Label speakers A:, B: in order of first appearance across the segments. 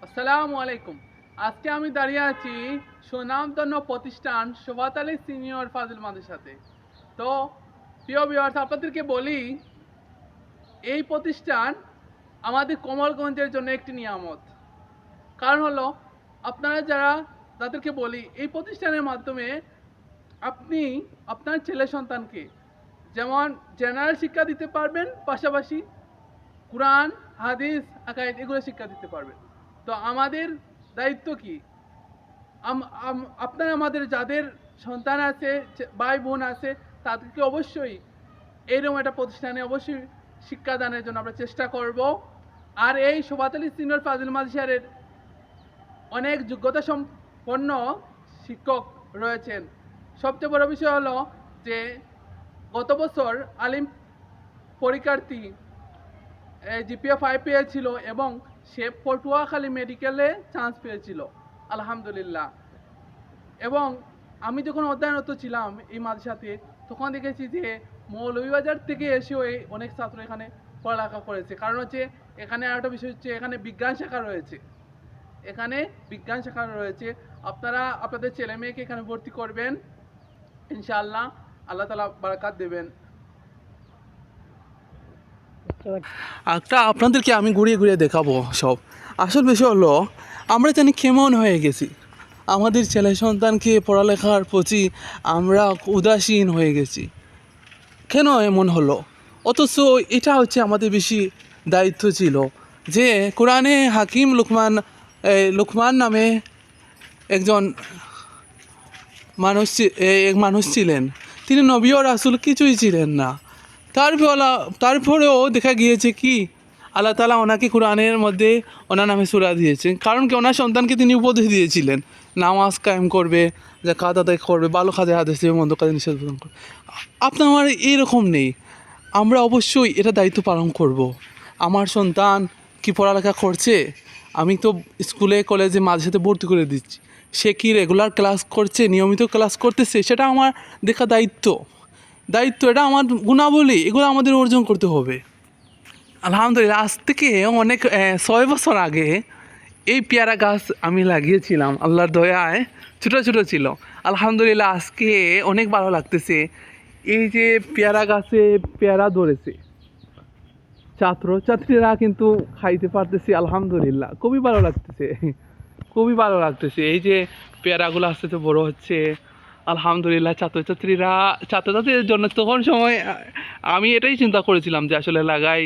A: আসসালামু আলাইকুম। আজকে আমি দাঁড়িয়ে আছি সুনামধন্য প্রতিষ্ঠান শোভাত আলী সিনিয়র ফাজিল মাদ্রাসাতে। তো প্রিয় ভিউয়ার্স, আপনাদেরকে বলি, এই প্রতিষ্ঠান আমাদের কমলগঞ্জের জন্য একটি নিয়ামত। কারণ হলো, আপনারা যাদেরকে বলি, এই প্রতিষ্ঠানের মাধ্যমে আপনি আপনার ছেলে সন্তানকে যেমন জেনারেল শিক্ষা দিতে পারবেন, পাশাপাশি কোরআন, হাদিস, আকায়েদ এগুলো শিক্ষা দিতে পারবেন। তো আমাদের দায়িত্ব কি? আপনার আমাদের যাদের সন্তান আছে, ভাই বোন আছে, তাদেরকে অবশ্যই এইরকম একটা প্রতিষ্ঠানে অবশ্যই শিক্ষাদানের জন্য আমরা চেষ্টা করব। আর এই শোভাত আলী সিনিয়র ফাজিল মাদ্রাসার অনেক যোগ্যতা সম্পন্ন শিক্ষক রয়েছেন। সবচেয়ে বড় বিষয় হলো যে গত বছর আলিম পরীক্ষার্থী জিপিএ 5 পেয়েছিল এবং সে পটুয়াখালী মেডিকেলে চান্স পেয়েছিল, আলহামদুলিল্লাহ। এবং আমি যখন অধ্যয়নরত ছিলাম এই মাদ্রাসাতে, তখন দেখেছি যে মৌলভীবাজার থেকে এসেও অনেক ছাত্র এখানে পড়ালেখা করেছে। কারণ হচ্ছে এখানে আরেকটা বিষয় হচ্ছে, এখানে বিজ্ঞান শাখা রয়েছে। আপনারা আপনাদের ছেলে মেয়েকে এখানে ভর্তি করবেন, ইনশাআল্লাহ আল্লাহ তাআলা বারাকাত দেবেন।
B: একটা আপনাদেরকে আমি ঘুরিয়ে ঘুরিয়ে দেখাবো সব। আসল বিষয় হলো, আমরা জানি কেমন হয়ে গেছি, আমাদের ছেলে সন্তানকে পড়ালেখার প্রতি আমরা উদাসীন হয়ে গেছি। কেন এমন হলো? অথচ এটা হচ্ছে আমাদের বেশি দায়িত্ব ছিল যে কোরআনে হাকিম লুকমান নামে একজন এক মানুষ ছিলেন। তিনি নবী ও রাসূল কিছুই ছিলেন না। তারপরেও দেখা গিয়েছে কি, আল্লাহ তাআলা ওনাকে কোরআনের মধ্যে ওনার নামে সূরা দিয়েছেন। কারণ কি, ওনার সন্তানকে তিনি উপদেশ দিয়েছিলেন নামাজ কায়েম করবে, যাকাত আদায় করবে, ভালো কাজে আদেশ দেবে, মন্দ কাজে নিষেধ করবে। আপনার আমার এইরকম নেই। আমরা অবশ্যই এটা দায়িত্ব পালন করব। আমার সন্তান কি পড়ালেখা করছে, আমি তো স্কুলে কলেজে মাঝে সাথে ভর্তি করে দিচ্ছি। সে কি রেগুলার ক্লাস করছে, নিয়মিত ক্লাস করতেছে, সেটা আমার দেখা দায়িত্ব। এটা আমার গুণাবলী, এগুলো আমাদের অর্জন করতে হবে। আলহামদুলিল্লাহ, আজ থেকে অনেক 6 বছর আগে এই পেয়ারা গাছ আমি লাগিয়েছিলাম আল্লাহর দয়ায়। ছোটো ছোটো ছিল। আলহামদুলিল্লাহ, আজকে অনেক ভালো লাগতেছে। এই যে পেয়ারা গাছে পেয়ারা ধরেছে, ছাত্রীরা কিন্তু খাইতে পারতেছি, আলহামদুলিল্লাহ। খুবই ভালো লাগতেছে। এই যে পেয়ারাগুলো আস্তে আস্তে বড় হচ্ছে, আলহামদুলিল্লাহ। ছাত্রছাত্রীদের জন্য তখন সময় আমি এটাই চিন্তা করেছিলাম যে আসলে লাগাই।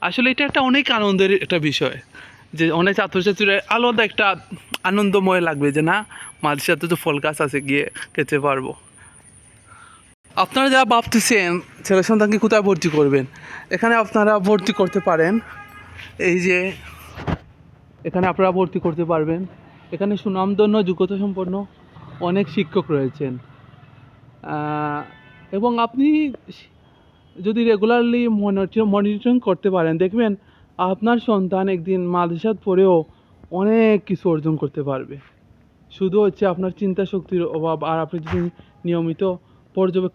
B: আসলে এটা একটা অনেক আনন্দের একটা বিষয় যে অনেক ছাত্রছাত্রীরা আলাদা একটা আনন্দময় লাগবে যে না, মাদ্রাসাতে তো ফল গাছ আছে, গিয়ে খেতে পারবো। আপনারা যারা ভাবতেছেন ছেলে সন্তানকে কোথায় ভর্তি করবেন, এখানে আপনারা ভর্তি করতে পারেন। এই যে এখানে আপনারা ভর্তি করতে পারবেন। এখানে সুনামধন্য যোগ্যতা সম্পন্ন অনেক শিক্ষক রয়েছেন। এবং আপনি যদি রেগুলারলি মনিটরিং করতে পারেন, দেখবেন আপনার সন্তান একদিন মাদ্রাসাত পড়েও অনেক কিছু অর্জন করতে পারবে। শুধু হচ্ছে আপনার চিন্তা শক্তির অভাব, আর আপনি যদি নিয়মিত পর্যবেক্ষণ